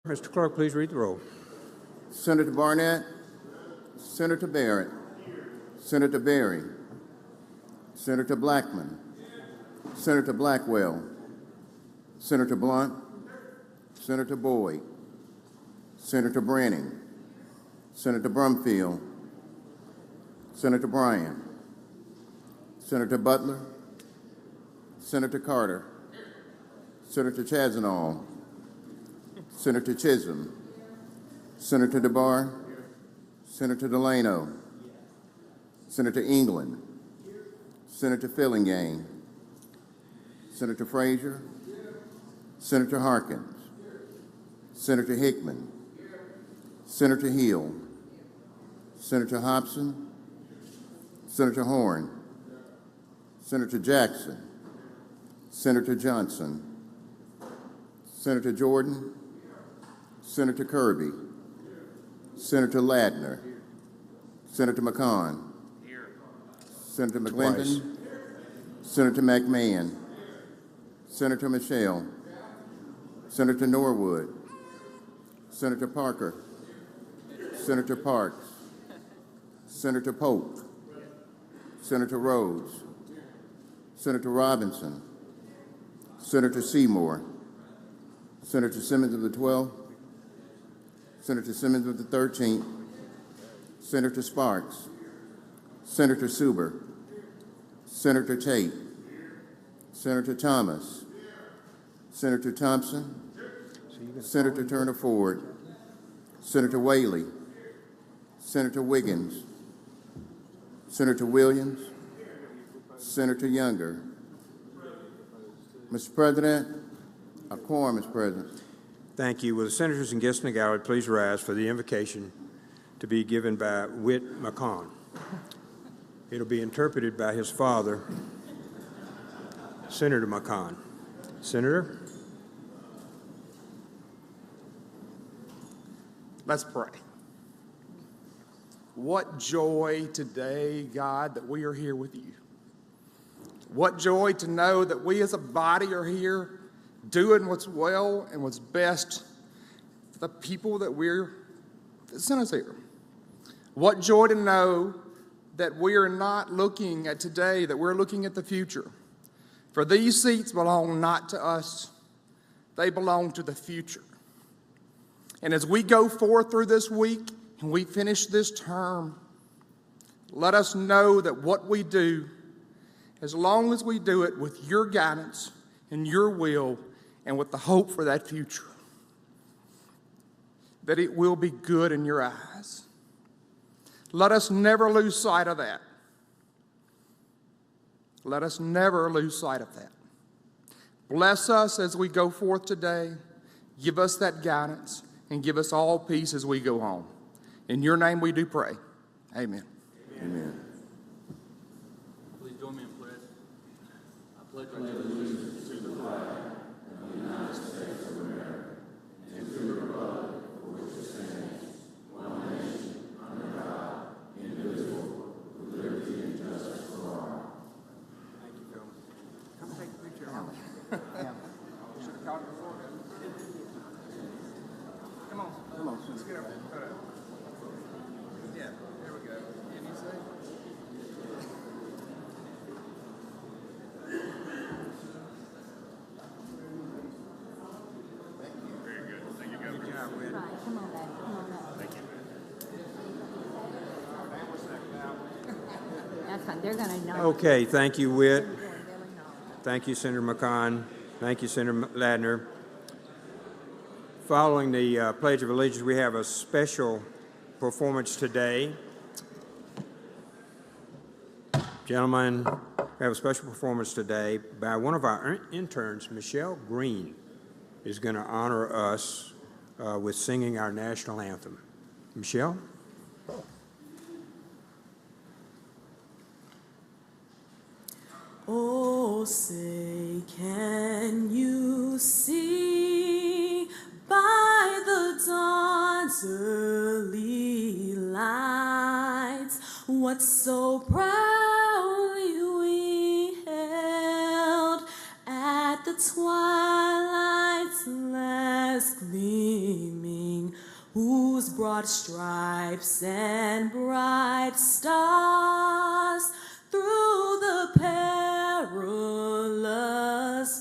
Mr. Clerk, please read the roll. Senator Barnett, Senator Barrett, Senator Berry, Senator Blackman, Senator Blackwell, Senator Blunt, Senator Boyd, Senator Branning, Senator Brumfield, Senator Bryan, Senator Butler, Senator Carter, Senator Chazanall, Senator Chisholm, Senator DeBar, Senator Delano, Senator England, Senator Fillingham, Senator Frazier, Senator Harkins, Senator Hickman, Senator Hill, Senator Hobson, Senator Horn, Senator Jackson, Senator Johnson, Senator Jordan, Senator Kirby, Senator Ladner, Senator McCon, Senator McClendon, Senator McMahon, Senator Michelle, Senator Norwood, Senator Parker, Senator Parks, Senator Polk, Senator Rhodes, Senator Robinson, Senator Seymour, Senator Simmons of the 12th, Senator Simmons of the 13th, Senator Sparks, Senator Suber, Senator Tate, Senator Thomas, Senator Thompson, Senator Turner Ford, Senator Whaley, Senator Wiggins, Senator Williams, Senator Younger. Mr. President, a quorum is present. Thank you. Will the senators and guests in the gallery please rise for the invocation to be given by Whit McCon. It'll be interpreted by his father, Senator McCon. Senator? Let's pray. What joy today, God, that we are here with you. What joy to know that we as a body are here doing what's well and what's best for the people that sent us here. What joy to know that we are not looking at today, that we're looking at the future. For these seats belong not to us, they belong to the future. And as we go forth through this week and we finish this term, let us know that what we do, as long as we do it with your guidance and your will and with the hope for that future, that it will be good in your eyes. Let us never lose sight of that. Let us never lose sight of that. Bless us as we go forth today. Give us that guidance and give us all peace as we go home. In your name we do pray. Amen. Amen. Please join me in prayer. I pledge allegiance to the flag of the United States of America and to the republic for which it stands, one nation, under God, indivisible, with liberty and justice for all. Thank you, Phil. Come take a picture. Yeah. Should have called it before. Come on. Come on. Let's get up. Yeah, there we go. Can you say? Right, come on back, come on up. Thank you. That's fine, they're gonna know. Okay, thank you, Whit. Thank you, Senator McCon. Thank you, Senator Ladner. Following the Pledge of Allegiance, we have a special performance today. Gentlemen, we have a special performance today by one of our interns, Michelle Green, is going to honor us with singing our national anthem. Michelle? Oh, say, can you see by the dawn's early lights what so proudly we held at the twilight's last gleam? broad stripes and bright stars through the perilous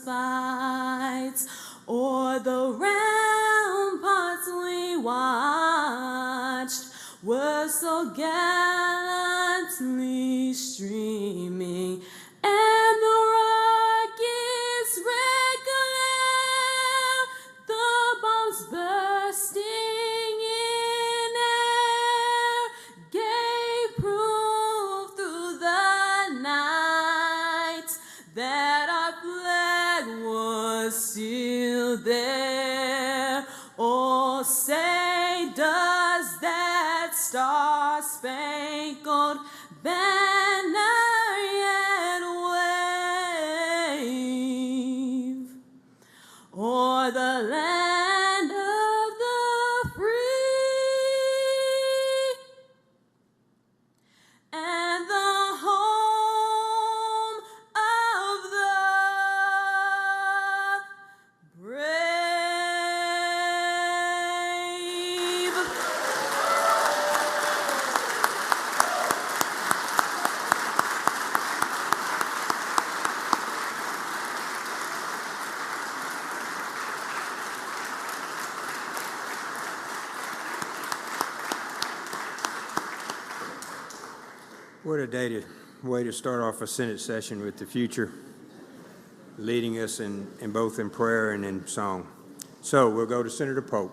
fights, o'er the ramparts we watched were so gallantly streaming, and the rockets red glare, the bombs bursting in air, gave proof through the night that our flag was still there. Oh, say does that star-spangled banner yet wave o'er the land of the free and the home of the brave? What a way to start off a Senate session with the future leading us in both in prayer and in song. So we'll go to Senator Polk.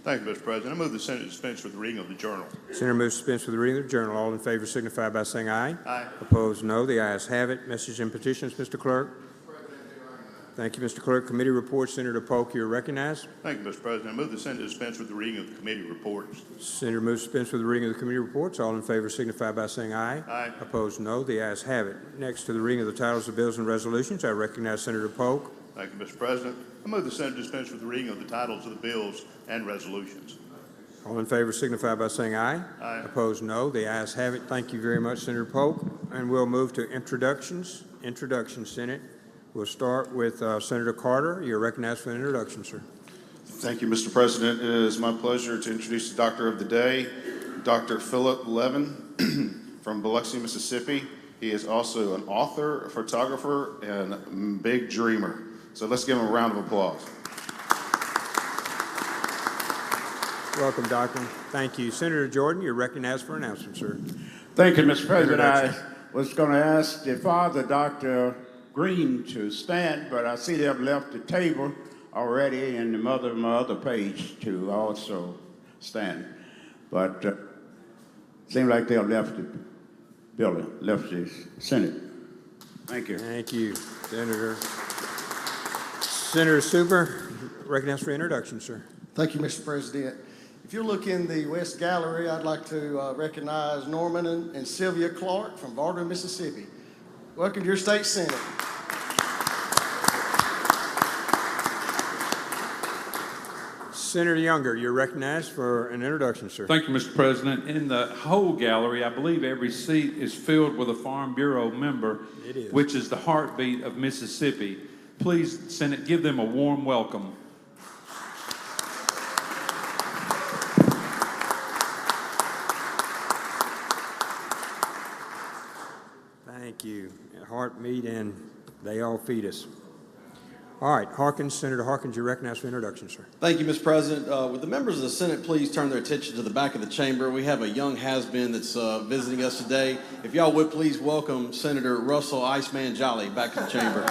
Thank you, Mr. President. I move the Senate dispense with the reading of the journal. Senator moves to dispense with the reading of the journal. All in favor signify by saying aye. Aye. Opposed, no. The ayes have it. Messages and petitions, Mr. Clerk. Thank you, Mr. Clerk. Committee reports. Senator Polk, you're recognized. Thank you, Mr. President. I move the Senate dispense with the reading of the committee reports. Senator moves to dispense with the reading of the committee reports. All in favor signify by saying aye. Aye. Opposed, no. The ayes have it. Next to the reading of the titles of bills and resolutions, I recognize Senator Polk. Thank you, Mr. President. I move the Senate dispense with the reading of the titles of the bills and resolutions. All in favor signify by saying aye. Aye. Opposed, no. The ayes have it. Thank you very much, Senator Polk. And we'll move to introductions. Introduction, Senate. We'll start with Senator Carter. You're recognized for an introduction, sir. Thank you, Mr. President. It is my pleasure to introduce the doctor of the day, Dr. Philip Levin from Biloxi, Mississippi. He is also an author, a photographer, and a big dreamer. So let's give him a round of applause. Welcome, Doctor. Thank you. Senator Jordan, you're recognized for announcement, sir. Thank you, Mr. President. I was going to ask the father, Dr. Green, to stand, but I see they've left the table already, and the mother of my other page to also stand. But it seems like they've left the building, left the Senate. Thank you. Thank you, Senator. Senator Super, recognized for introduction, sir. Thank you, Mr. President. If you look in the West Gallery, I'd like to recognize Norman and Sylvia Clark from Varden, Mississippi. Welcome to your state Senate. Senator Younger, you're recognized for an introduction, sir. Thank you, Mr. President. In the whole gallery, I believe every seat is filled with a Farm Bureau member, which is the heartbeat of Mississippi. Please, Senate, give them a warm welcome. Thank you. Heartbeat, and they all feed us. All right, Harkins, Senator Harkins, you're recognized for introduction, sir. Thank you, Mr. President. Would the members of the Senate please turn their attention to the back of the chamber? We have a young has-been that's visiting us today. If y'all would please welcome Senator Russell Iceman Jolly back to the chamber.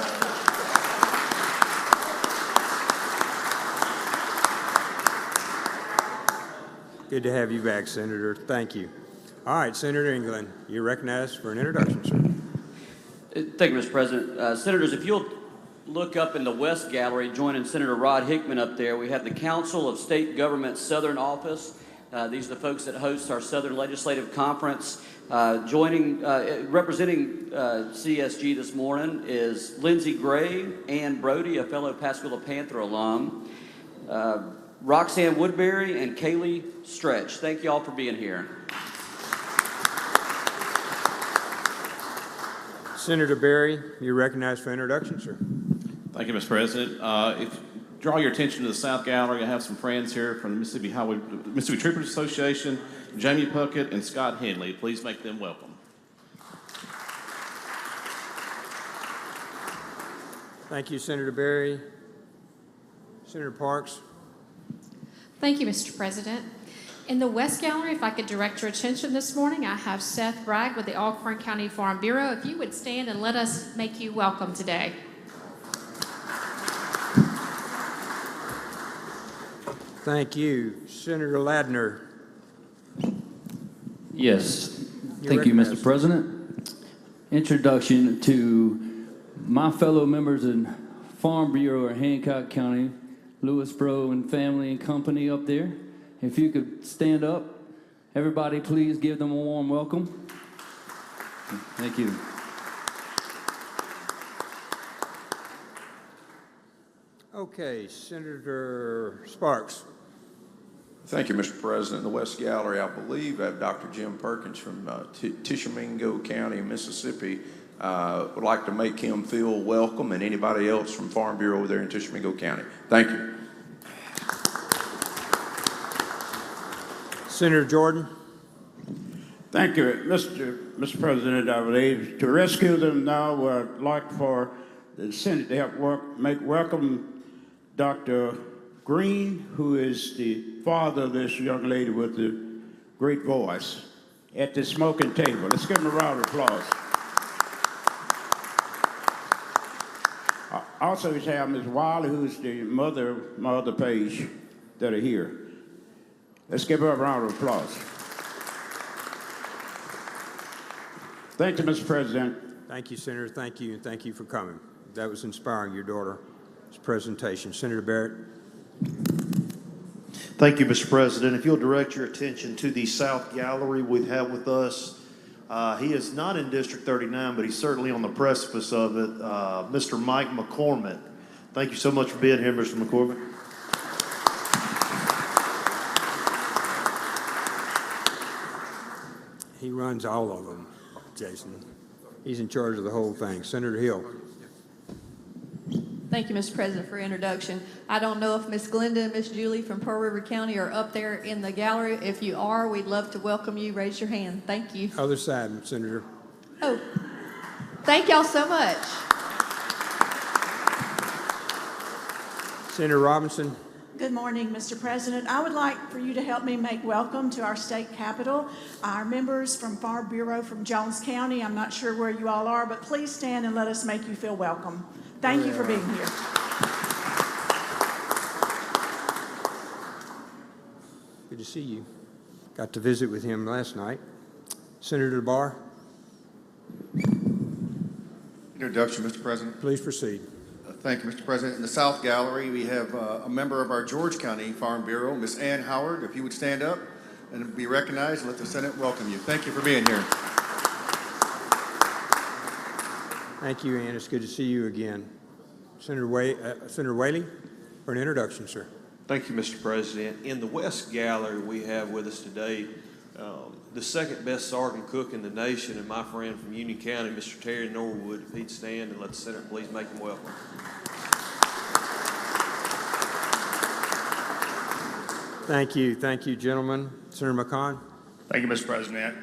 Good to have you back, Senator. Thank you. All right, Senator England, you're recognized for an introduction, sir. Thank you, Mr. President. Senators, if you'll look up in the West Gallery, joining Senator Rod Hickman up there, we have the Council of State Government's Southern Office. These are the folks that host our Southern Legislative Conference. Representing CSG this morning is Lindsey Gray, Ann Brody, a fellow Pascagoula Panther alum, Roxanne Woodbury, and Kaylee Stretch. Thank you all for being here. Senator Berry, you're recognized for introduction, sir. Thank you, Mr. President. If draw your attention to the South Gallery, I have some friends here from the Mississippi Troopers Association, Jamie Puckett and Scott Henley. Please make them welcome. Thank you, Senator Berry. Senator Parks. Thank you, Mr. President. In the West Gallery, if I could direct your attention this morning, I have Seth Bragg with the Alcorn County Farm Bureau. If you would stand and let us make you welcome today. Thank you. Senator Ladner. Yes. You're Thank you, recognized. Mr. President. Introduction to my fellow members in Farm Bureau of Hancock County, Lewisboro and family and company up there. If you could stand up, everybody please give them a warm welcome. Thank you. Okay, Senator Sparks. Thank you, Mr. President. In the West Gallery, I believe I have Dr. Jim Perkins from Tishomingo County, Mississippi. Would like to make him feel welcome, and anybody else from Farm Bureau there in Tishomingo County. Thank you. Senator Jordan. Thank you, Mr. President. I believe to rescue them now, I'd like for the Senate to help welcome Dr. Green, who is the father of this young lady with the great voice, at the smoking table. Let's give him a round of applause. Also, we have Ms. Wiley, who's the mother of my other page that are here. Let's give her a round of applause. Thank you, Mr. President. Thank you, Senator. Thank you, and thank you for coming. That was inspiring, your daughter's presentation. Senator Barrett. Thank you, Mr. President. If you'll direct your attention to the South Gallery we have with us, he is not in District 39, but he's certainly on the precipice of it, Mr. Mike McCormick. Thank you so much for being here, Mr. McCormick. He runs all of them, Jason. He's in charge of the whole thing. Senator Hill. Thank you, Mr. President, for introduction. I don't know if Miss Glenda and Miss Julie from Pearl River County are up there in the gallery. If you are, we'd love to welcome you. Raise your hand. Thank you. Other side, Senator. Oh, thank y'all so much. Senator Robinson. Good morning, Mr. President. I would like for you to help me make welcome to our state capitol our members from Farm Bureau from Jones County. I'm not sure where you all are, but please stand and let us make you feel welcome. Thank you for being here. Good to see you. Got to visit with him last night. Senator Barr. Introduction, Mr. President. Please proceed. Thank you, Mr. President. In the South Gallery, we have a member of our George County Farm Bureau, Miss Ann Howard. If you would stand up and be recognized, let the Senate welcome you. Thank you for being here. Thank you, Ann. It's good to see you again. Senator Whaley, for an introduction, sir. Thank you, Mr. President. In the West Gallery, we have with us today the second best sergeant cook in the nation, and my friend from Union County, Mr. Terry Norwood. If he'd stand and let the Senate please make him welcome. Thank you, gentlemen. Senator McCon. Thank you, Mr. President.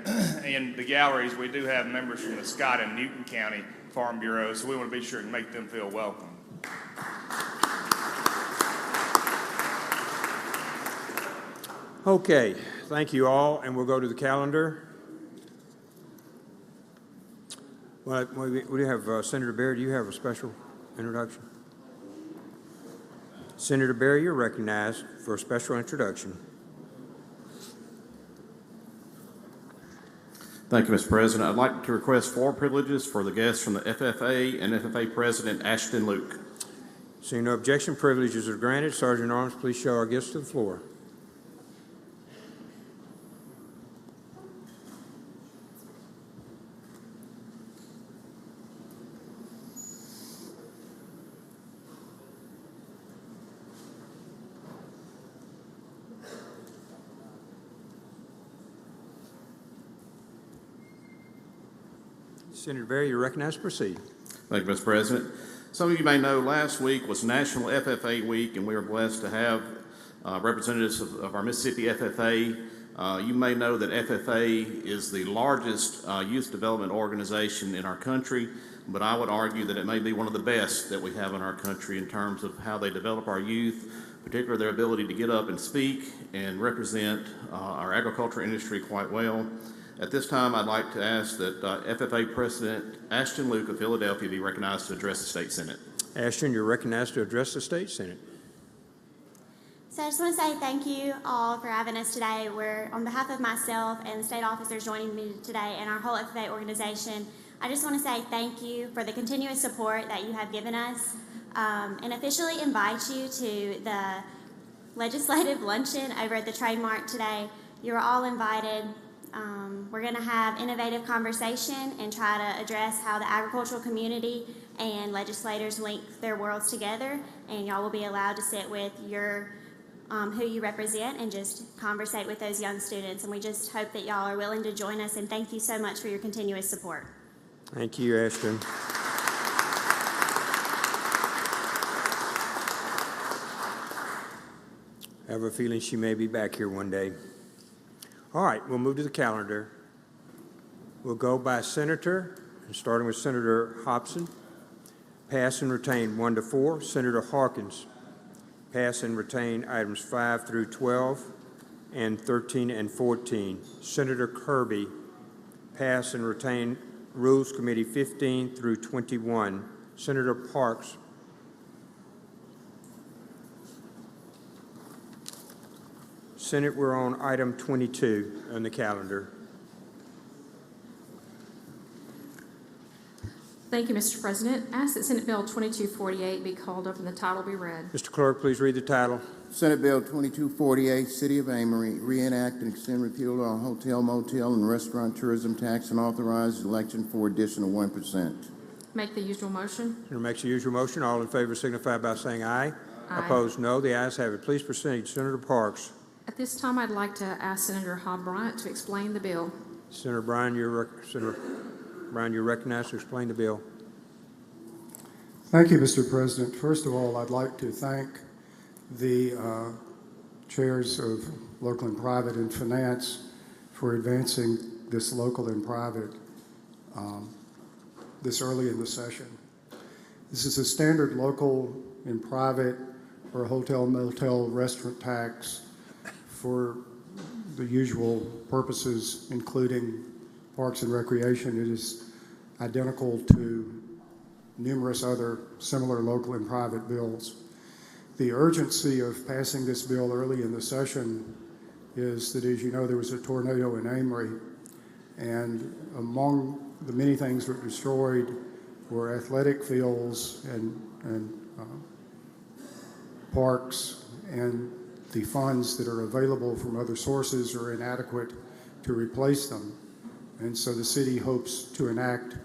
In the galleries, we do have members from the Scott and Newton County Farm Bureau, so we want to be sure to make them feel welcome. Okay, thank you all, and we'll go to the calendar. Well, we have Senator Barry. Do you have a special introduction? Senator Barry, you're recognized for a special introduction. Thank you, Mr. President. I'd like to request 4 privileges for the guests from the FFA and FFA President Ashton Luke. Seeing no objection, privileges are granted. Sergeant at Arms, please show our guests to the floor. Senator Barry, you're recognized. Proceed. Thank you, Mr. President. Some of you may know last week was National FFA Week, and we are blessed to have representatives of our Mississippi FFA. You may know that FFA is the largest youth development organization in our country, but I would argue that it may be one of the best that we have in our country in terms of how they develop our youth, particularly their ability to get up and speak and represent our agriculture industry quite well. At this time, I'd like to ask that FFA President Ashton Luke of Philadelphia be recognized to address the State Senate. Ashton, you're recognized to address the State Senate. So I just want to say thank you all for having us today. We're, on behalf of myself and the state officers joining me today and our whole FFA organization, I just want to say thank you for the continuous support that you have given us and officially invite you to the legislative luncheon over at the Trademark today. You're all invited. We're going to have innovative conversation and try to address how the agricultural community and legislators link their worlds together, and y'all will be allowed to sit with your who you represent and just conversate with those young students. And we just hope that y'all are willing to join us, and thank you so much for your continuous support. Thank you, Ashton. I have a feeling she may be back here one day. All right, we'll move to the calendar. We'll go by senator, starting with Senator Hobson. Pass and retain 1 to 4. Senator Harkins. Pass and retain items 5 through 12 and 13 and 14. Senator Kirby. Pass and retain Rules Committee 15 through 21. Senator Parks. Senate, we're on item 22 on the calendar. Thank you, Mr. President. Ask that Senate Bill 2248 be called up and the title be read. Mr. Clerk, please read the title. Senate Bill 2248, City of Amory, reenact and extend repeal on hotel, motel, and restaurant tourism tax and authorize election for additional 1%. Make the usual motion. Senator makes the usual motion. All in favor signify by saying aye. Aye. Opposed, no. The ayes have it. Please proceed. Senator Parks. At this time, I'd like to ask Senator Hobb Bryant to explain the bill. Senator Bryan, you're recognized to explain the bill. Thank you, Mr. President. First of all, I'd like to thank the chairs of local and private and finance for advancing this local and private this early in the session. This is a standard local and private or hotel, motel, restaurant tax for the usual purposes, including parks and recreation. It is identical to numerous other similar local and private bills. The urgency of passing this bill early in the session is that, as you know, there was a tornado in Amory, and among the many things that were destroyed were athletic fields and parks, and the funds that are available from other sources are inadequate to replace them. And so the city hopes to enact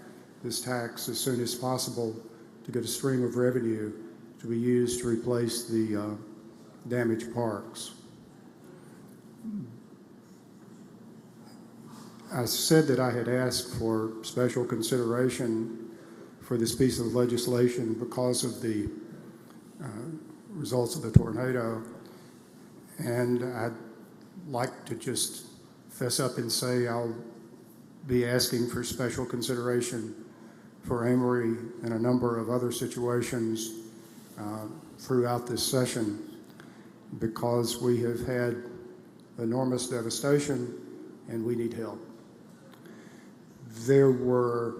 this tax as soon as possible to get a stream of revenue to be used to replace the damaged parks. I said that I had asked for special consideration for this piece of legislation because of the results of the tornado. And I'd like to just fess up and say I'll be asking for special consideration for Amory and a number of other situations throughout this session, because we have had enormous devastation and we need help. There were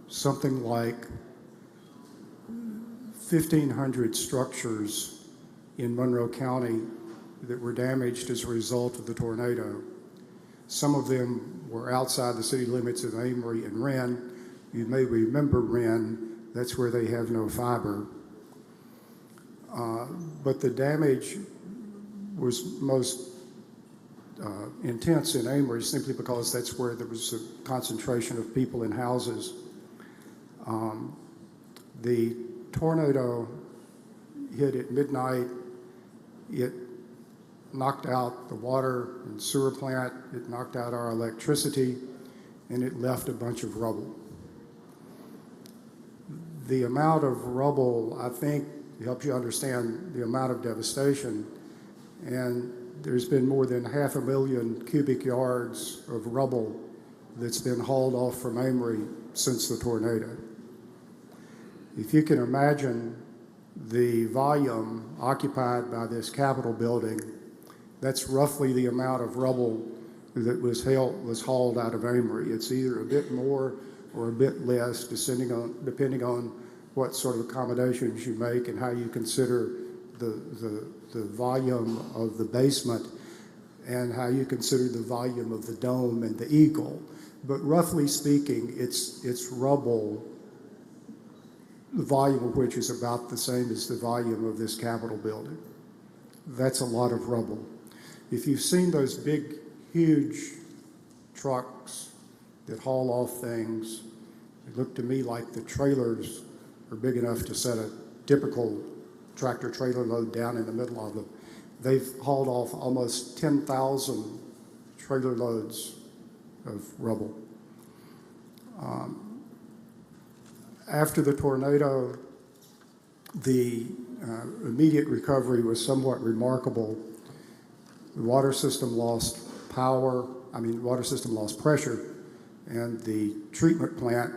something like 1,500 structures in Monroe County that were damaged as a result of the tornado. Some of them were outside the city limits of Amory and Wren. You may remember Wren, that's where they have no fiber. But the damage was most intense in Amory simply because that's where there was a concentration of people in houses. The tornado hit at midnight. It knocked out the water and sewer plant, it knocked out our electricity, and it left a bunch of rubble. the amount of rubble, I think, helps you understand the amount of devastation. And there's been more than 500,000 cubic yards of rubble that's been hauled off from Amory since the tornado. If you can imagine the volume occupied by this Capitol building, that's roughly the amount of rubble that was hauled out of Amory. It's either a bit more or a bit less, depending on what sort of accommodations you make and how you consider the volume of the basement and how you consider the volume of the dome and the eagle. But roughly speaking, it's rubble, the volume of which is about the same as the volume of this Capitol building. That's a lot of rubble. If you've seen those big, huge trucks that haul off things, it looked to me like the trailers are big enough to set a typical tractor trailer load down in the middle of them. They've hauled off almost 10,000 trailer loads of rubble. After the tornado, the immediate recovery was somewhat remarkable. The water system lost pressure, and the treatment plant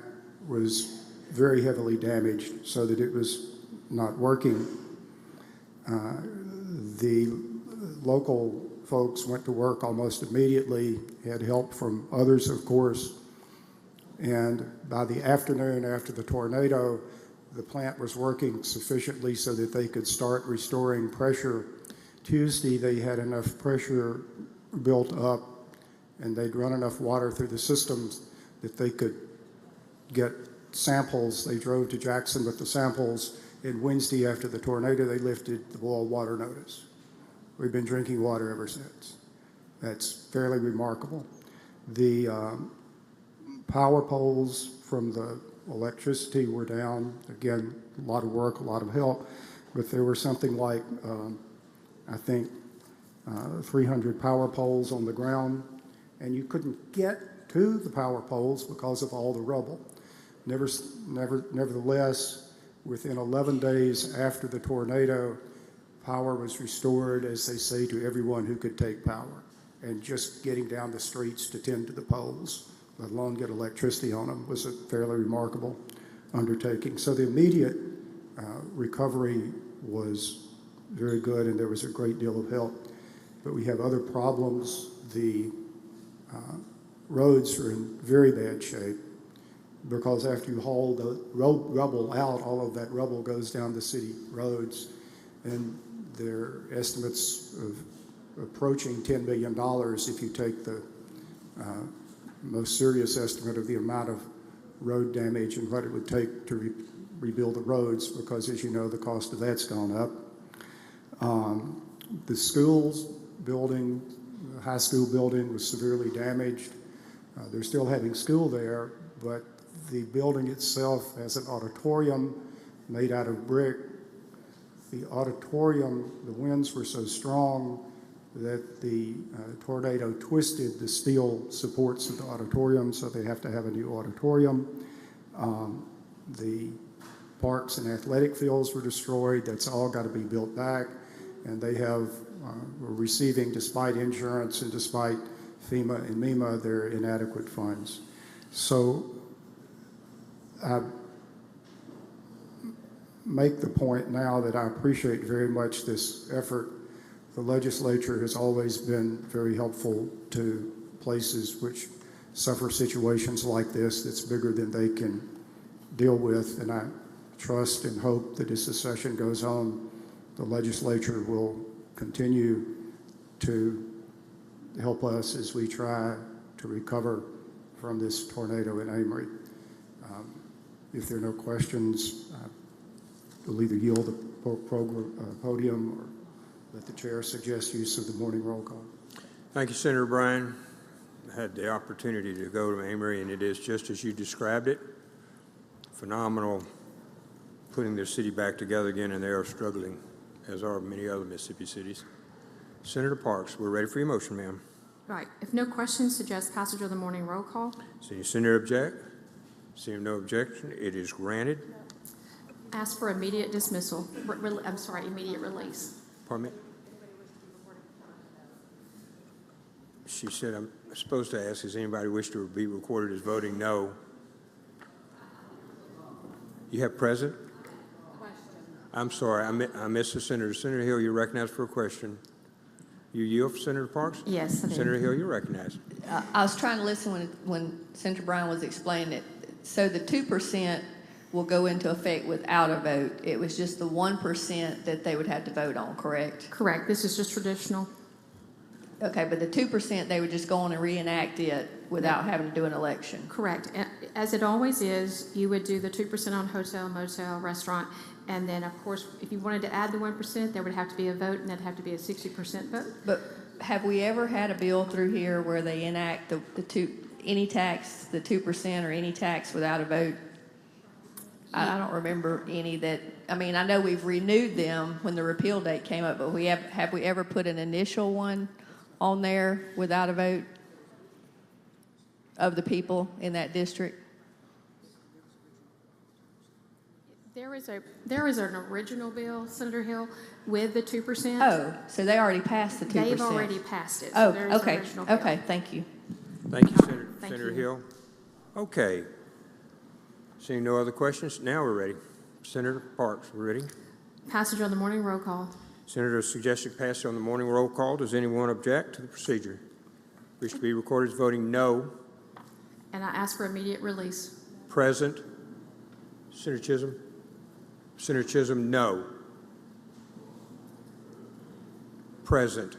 was very heavily damaged so that it was not working. The local folks went to work almost immediately, had help from others, of course, and by the afternoon after the tornado, the plant was working sufficiently so that they could start restoring pressure. Tuesday, they had enough pressure built up and they'd run enough water through the systems that they could get samples. They drove to Jackson with the samples, and Wednesday after the tornado, they lifted the boil water notice. We've been drinking water ever since. That's fairly remarkable. The power poles from the electricity were down. Again, a lot of work, a lot of help, but there were something like, I think, 300 power poles on the ground, and you couldn't get to the power poles because of all the rubble. Nevertheless, within 11 days after the tornado, power was restored, as they say, to everyone who could take power. And just getting down the streets to tend to the poles, let alone get electricity on them, was a fairly remarkable undertaking. So the immediate recovery was very good, and there was a great deal of help. But we have other problems. The roads are in very bad shape because after you haul the rubble out, all of that rubble goes down the city roads, and there are estimates of approaching $10 million if you take the most serious estimate of the amount of road damage and what it would take to rebuild the roads, because, as you know, the cost of that's gone up. The schools building, the high school building, was severely damaged. They're still having school there, but the building itself has an auditorium made out of brick. The auditorium, the winds were so strong that the tornado twisted the steel supports of the auditorium, so they have to have a new auditorium. The parks and athletic fields were destroyed. That's all got to be built back, and they were receiving, despite insurance and despite FEMA and MEMA, their inadequate funds. So I make the point now that I appreciate very much this effort. The legislature has always been very helpful to places which suffer situations like this that's bigger than they can deal with, and I trust and hope that as the session goes on, the legislature will continue to help us as we try to recover from this tornado in Amory. If there are no questions, we'll either yield the podium or let the chair suggest use of the morning roll call. Thank you, Senator Bryan. I had the opportunity to go to Amory, and it is just as you described it. Phenomenal putting their city back together again, and they are struggling, as are many other Mississippi cities. Senator Parks, we're ready for your motion, ma'am. Right. If no questions, suggest passage of the morning roll call. Does any senator object? Seeing no objection, it is granted. Ask for immediate dismissal. Immediate release. Pardon me? She said I'm supposed to ask, does anybody wish to be recorded as voting no? You have present? I'm sorry, I missed the Senator. Senator Hill, you're recognized for a question. You yield for Senator Parks? Yes, I do. Senator Hill, you're recognized. I was trying to listen when Senator Brown was explaining it. So the 2% will go into effect without a vote. It was just the 1% that they would have to vote on, correct? Correct. This is just traditional. Okay, but the 2%, they would just go on and reenact it without having to do an election. Correct. As it always is, you would do the 2% on hotel, motel, restaurant, and then, of course, if you wanted to add the 1%, there would have to be a vote, and that'd have to be a 60% vote. But have we ever had a bill through here where they enact any tax, the 2% or any tax without a vote? I don't remember any that, I mean, I know we've renewed them when the repeal date came up, but have we ever put an initial one on there without a vote of the people in that district? There is an original bill, Senator Hill, with the 2%. Oh, so they already passed the 2%. They've already passed it. So Oh, there is an okay, original bill. okay, thank you. Thank you, Senator you. Hill. Okay. Seeing no other questions, now we're ready. Senator Parks, we're ready. Passage on the morning roll call. Senator suggested passage on the morning roll call. Does anyone object to the procedure? Wish to be recorded as voting no. And I ask for immediate release. Present. Senator Chisholm? Senator Chisholm, no. Present.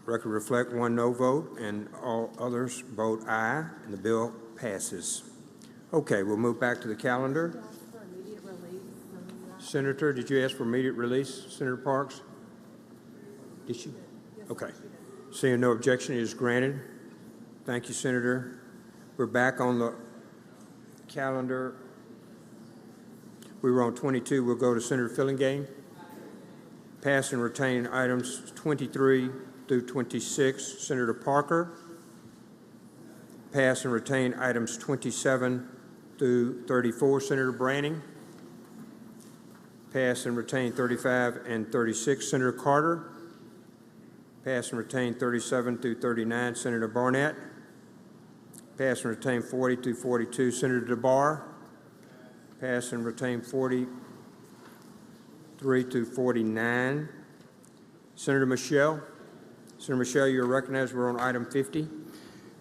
Record reflect one no vote, and all others vote aye, and the bill passes. Okay, we'll move back to the calendar. Senator, did you ask for immediate release, Senator Parks? Did she? Okay. Seeing no objection, it is granted. Thank you, Senator. We're back on the calendar. We were on 22. We'll go to Senator Fillingane. Pass and retain items 23 through 26. Senator Parker. Pass and retain items 27 through 34. Senator Branning. Pass and retain 35 and 36. Senator Carter. Pass and retain 37 through 39. Senator Barnett. Pass and retain 40 through 42. Senator DeBar. Pass and retain 43 through 49. Senator Michelle. Senator Michelle, you're recognized. We're on item 50.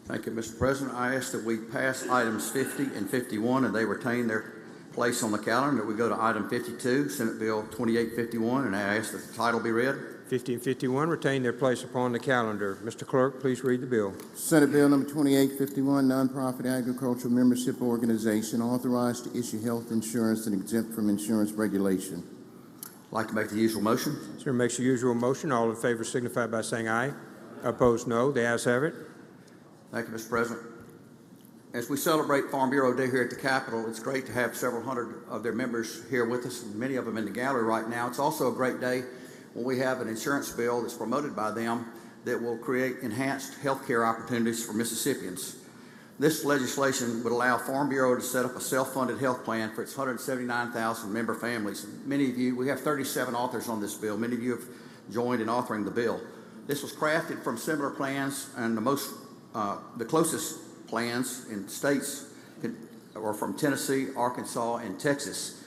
Thank you, Mr. President. I ask that we pass items 50 and 51, and they retain their place on the calendar. That we go to item 52, Senate Bill 2851, and I ask that the title be read. 50 and 51 retain their place upon the calendar. Mr. Clerk, please read the bill. Senate Bill number 2851, nonprofit agricultural membership organization authorized to issue health insurance and exempt from insurance regulation. I'd like to make the usual motion. Senator makes the usual motion. All in favor signify by saying aye. Opposed, no. The ayes have it. Thank you, Mr. President. As we celebrate Farm Bureau Day here at the Capitol, it's great to have several hundred of their members here with us, and many of them in the gallery right now. It's also a great day when we have an insurance bill that's promoted by them that will create enhanced health care opportunities for Mississippians. This legislation would allow Farm Bureau to set up a self-funded health plan for its 179,000 member families. Many of you, we have 37 authors on this bill. Many of you have joined in authoring the bill. This was crafted from similar plans, and the closest plans in states are from Tennessee, Arkansas, and Texas.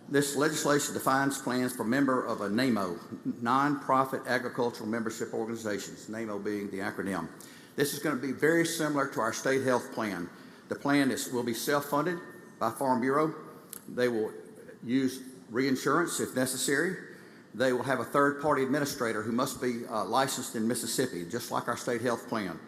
This legislation defines plans for member of a NAMO, Nonprofit Agricultural Membership Organizations, NAMO being the acronym. This is going to be very similar to our state health plan. The plan will be self-funded by Farm Bureau. They will use reinsurance if necessary. They will have a third-party administrator who must be licensed in Mississippi, just like our state health plan.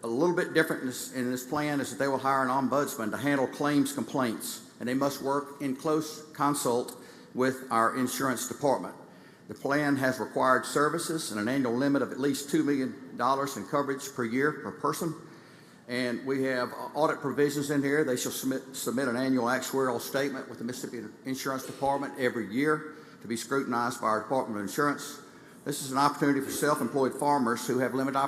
A little bit different in this plan is that they will hire an ombudsman to handle claims complaints, and they must work in close consult with our insurance department. The plan has required services and an annual limit of at least $2 million in coverage per year per person. And we have audit provisions in here. They shall submit an annual actuarial statement with the Mississippi Insurance Department every year to be scrutinized by our Department of Insurance. This is an opportunity for self-employed farmers who have limited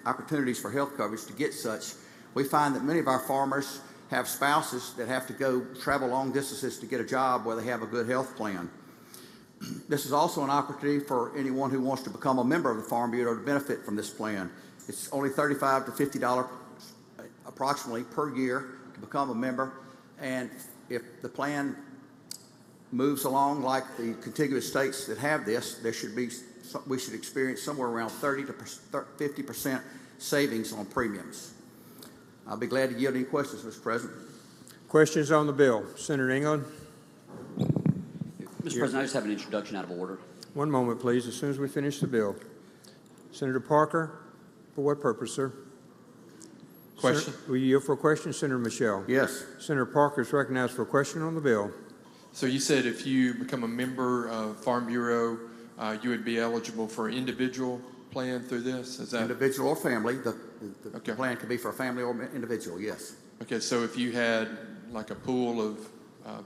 opportunities for health coverage to get such. We find that many of our farmers have spouses that have to go travel long distances to get a job where they have a good health plan. This is also an opportunity for anyone who wants to become a member of the Farm Bureau to benefit from this plan. It's only $35 to $50 approximately per year to become a member, and if the plan moves along like the contiguous states that have this, we should experience somewhere around 30 to 50% savings on premiums. I'll be glad to yield any questions, Mr. President. Questions on the bill? Senator England? Mr. President, I just have an introduction out of order. One moment, please, as soon as we finish the bill. Senator Parker, for what purpose, sir? Question. Will you yield for a question, Senator Michelle? Yes. Senator Parker is recognized for a question on the bill. So you said if you become a member of Farm Bureau, you would be eligible for an individual plan through this? Is that individual or family? The plan could be for a family or individual, yes. Okay, so if you had like a pool of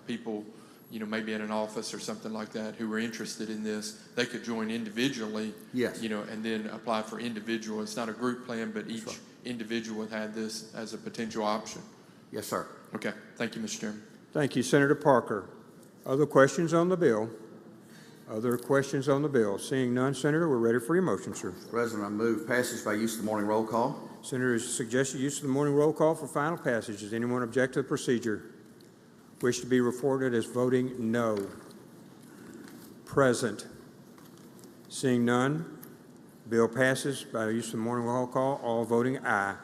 people, maybe in an office or something like that who were interested in this, they could join individually, yes, and then apply for individual. It's not a group plan, but each individual would have this as a potential option. Yes, sir. Okay, thank you, Mr. Chairman. Thank you, Senator Parker. Other questions on the bill? Other questions on the bill? Seeing none, Senator, we're ready for your motion, sir. President, I move passage by use of the morning roll call. Senator's suggested use of the morning roll call for final passage. Does anyone object to the procedure? Wish to be reported as voting no? Present. Seeing none, bill passes by use of the morning roll call, all voting aye.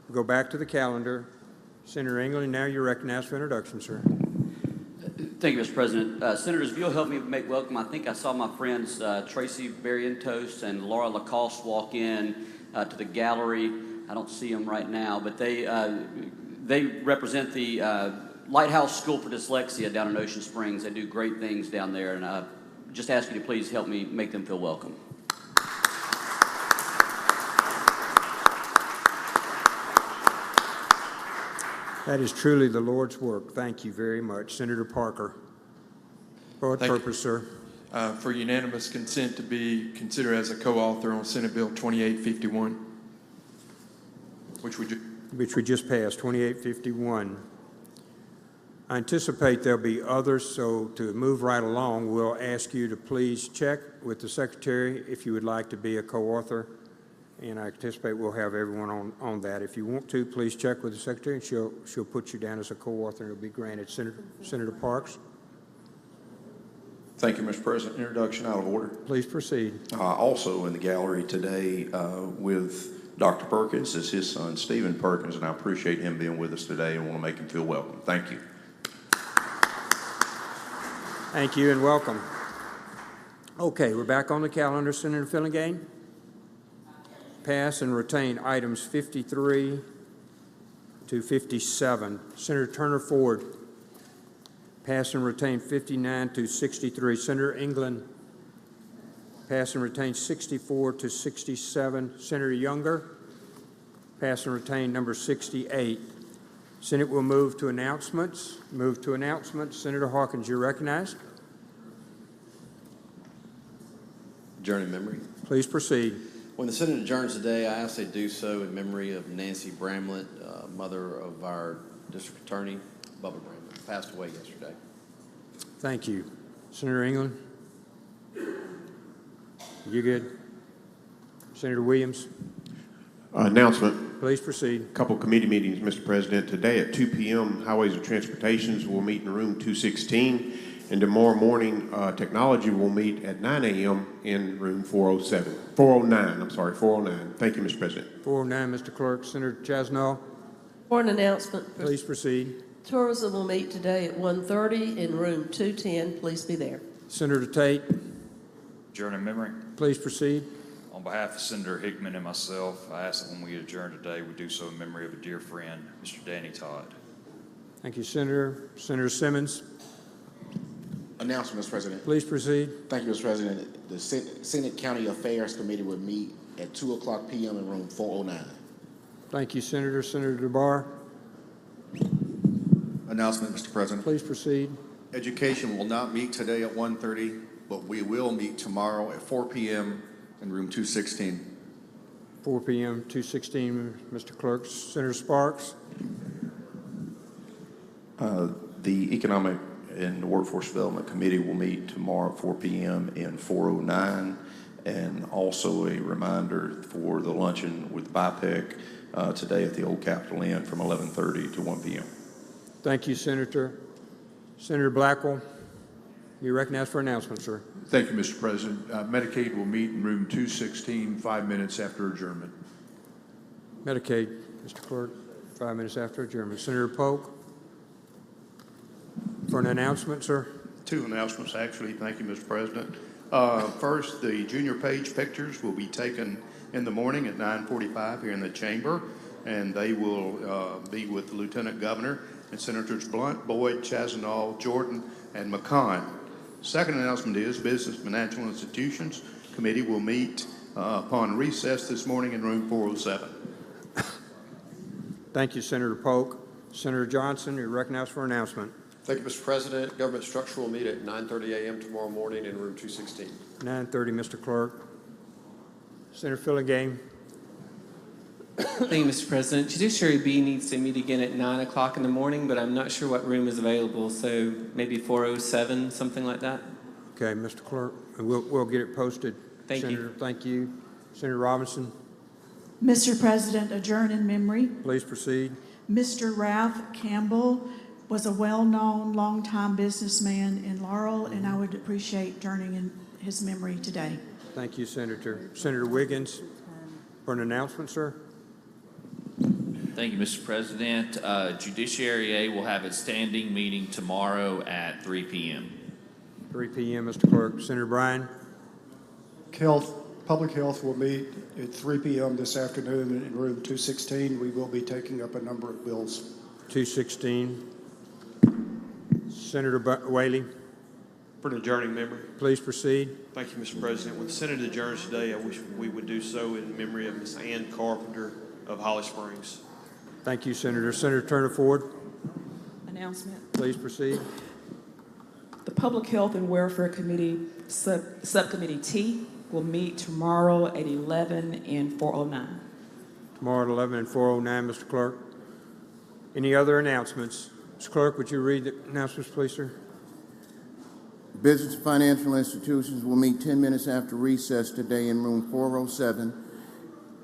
We'll go back to the calendar. Senator England, now you're recognized for introduction, sir. Thank you, Mr. President. Senators, if you'll help me make welcome, I think I saw my friends Tracy Barrientos and Laura Lacoste walk in to the gallery. I don't see them right now, but they represent the Lighthouse School for Dyslexia down in Ocean Springs. They do great things down there, and I just ask you to please help me make them feel welcome. That is truly the Lord's work. Thank you very much. Senator Parker. For what purpose, sir? For unanimous consent to be considered as a co-author on Senate Bill 2851, which we just passed, 2851. I anticipate there'll be others, so to move right along, we'll ask you to please check with the Secretary if you would like to be a co-author, and I anticipate we'll have everyone on that. If you want to, please check with the Secretary, and she'll put you down as a co-author, and it'll be granted. Senator Parks. Thank you, Mr. President. Introduction out of order. Please proceed. Also in the gallery today with Dr. Perkins is his son, Stephen Perkins, and I appreciate him being with us today and want to make him feel welcome. Thank you. Thank you and welcome. Okay, we're back on the calendar. Senator Fillingham. Pass and retain items 53 to 57. Senator Turner Ford. Pass and retain 59 to 63. Senator England. Pass and retain 64 to 67. Senator Younger. Pass and retain number 68. Senate will move to announcements. Move to announcements. Senator Hawkins, you're recognized. Adjourn in memory. Please proceed. When the Senate adjourns today, I ask they do so in memory of Nancy Bramlett, mother of our district attorney, Bubba Bramlett, passed away yesterday. Thank you. Senator England? You good? Senator Williams? Announcement. Please proceed. A couple committee meetings, Mr. President. Today at 2 p.m., Highways and Transportations will meet in room 216. And tomorrow morning, Technology will meet at 9 a.m. in room 409. Thank you, Mr. President. 409, Mr. Clerk. Senator Chasnow? For an announcement. Please proceed. Tourism will meet today at 1:30 in room 210. Please be there. Senator Tate? Adjourn in memory. Please proceed. On behalf of Senator Hickman and myself, I ask that when we adjourn today, we do so in memory of a dear friend, Mr. Danny Todd. Thank you, Senator. Senator Simmons? Announcement, Mr. President. Please proceed. Thank you, Mr. President. The Senate County Affairs Committee will meet at 2:00 p.m. in room 409. Thank you, Senator. Senator DeBar? Announcement, Mr. President. Please proceed. Education will not meet today at 1:30, but we will meet tomorrow at 4 p.m. in room 216. 4 p.m., 216, Mr. Clerk. Senator Sparks? The Economic and Workforce Development Committee will meet tomorrow at 4 p.m. in 409, and also a reminder for the luncheon with BIPEC today at the Old Capitol Inn from 11:30 to 1 p.m. Thank you, Senator. Senator Blackwell, you recognized for announcement, sir. Thank you, Mr. President. Medicaid will meet in room 216, 5 minutes after adjournment. Medicaid, Mr. Clerk, 5 minutes after adjournment. Senator Polk, for an announcement, sir. Two announcements, actually. Thank you, Mr. President. First, the junior page pictures will be taken in the morning at 9:45 here in the chamber, and they will be with the Lieutenant Governor and Senators Blunt, Boyd, Chazanal, Jordan, and McCon. Second announcement is Business Financial Institutions Committee will meet upon recess this morning in room 407. Thank you, Senator Polk. Senator Johnson, you're recognized for announcement. Thank you, Mr. President. Government Structure will meet at 9:30 a.m. tomorrow morning in room 216. 9:30, Mr. Clerk. Senator Filligame. Thank you, Mr. President. Judiciary B needs to meet again at 9 o'clock in the morning, but I'm not sure what room is available, so maybe 407, something like that. Okay, Mr. Clerk, and we'll get it posted. Thank you. Senator, thank you. Senator Robinson, Mr. President, adjourn in memory. please proceed. Mr. Ralph Campbell was a well-known, longtime businessman in Laurel, and I would appreciate adjourning in his memory today. Thank you, Senator. Senator Wiggins, for an announcement, sir. Thank you, Mr. President. Judiciary A will have its standing meeting tomorrow at 3 p.m. 3 p.m., Mr. Clerk. Senator Bryan. Public Health will meet at 3 p.m. this afternoon in room 216. We will be taking up a number of bills. 216. Senator Whaley. For an adjourning memory. Please proceed. Thank you, Mr. President. When the Senate adjourns today, I wish we would do so in memory of Miss Ann Carpenter of Holly Springs. Thank you, Senator. Senator Turner Ford. Announcement. Please proceed. The Public Health and Welfare Committee, Subcommittee T, will meet tomorrow at 11 and 409. Tomorrow at 11 and 409, Mr. Clerk. Any other announcements? Mr. Clerk, would you read the announcements, please, sir? Business and financial institutions will meet 10 minutes after recess today in room 407.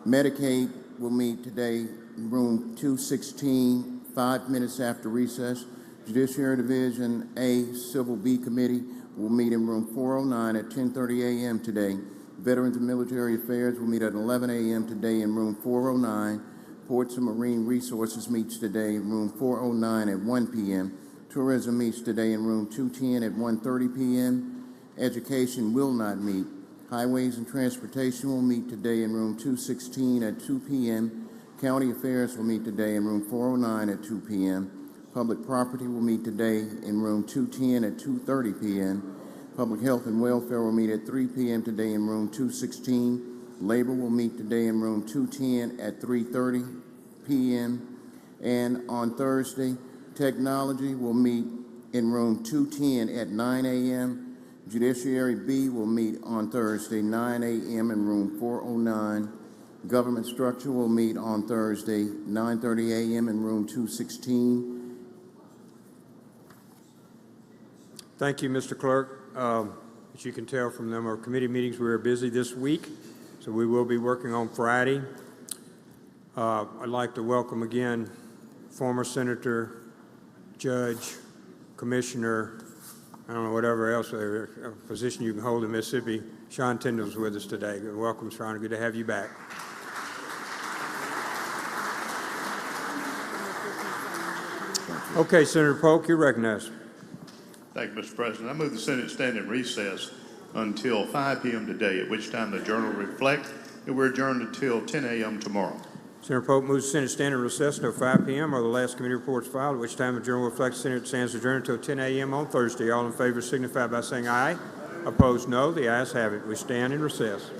Medicaid will meet today in room 216, 5 minutes after recess. Judiciary Division A Civil B Committee will meet in room 409 at 10:30 a.m. today. Veterans and Military Affairs will meet at 11 a.m. today in room 409. Ports and Marine Resources meets today in room 409 at 1 p.m. Tourism meets today in room 210 at 1:30 p.m. Education will not meet. Highways and Transportation will meet today in room 216 at 2 p.m. County Affairs will meet today in room 409 at 2 p.m. Public Property will meet today in room 210 at 2:30 p.m. Public Health and Welfare will meet at 3 p.m. today in room 216. Labor will meet today in room 210 at 3:30 p.m. And on Thursday, Technology will meet in room 210 at 9 a.m. Judiciary B will meet on Thursday, 9 a.m. in room 409. Government Structure will meet on Thursday, 9:30 a.m. in room 216. Thank you, Mr. Clerk. As you can tell from them, our committee meetings, we are busy this week, so we will be working on Friday. I'd like to welcome again former Senator, Judge, Commissioner, I don't know, whatever else position you can hold in Mississippi. Sean Tyndall's with us today. Welcome, Sean. Good to have you back. Okay, Senator Polk, you're recognized. Thank you, Mr. President. I move the Senate stand in recess until 5 p.m. today, at which time the Journal will reflect that we're adjourned until 10 a.m. tomorrow. Senator Polk moves the Senate stand in recess until 5 p.m. or the last committee reports filed, at which time the Journal will reflect the Senate stands adjourned until 10 a.m. on Thursday. All in favor signify by saying aye. Opposed, no. The ayes have it. We stand in recess.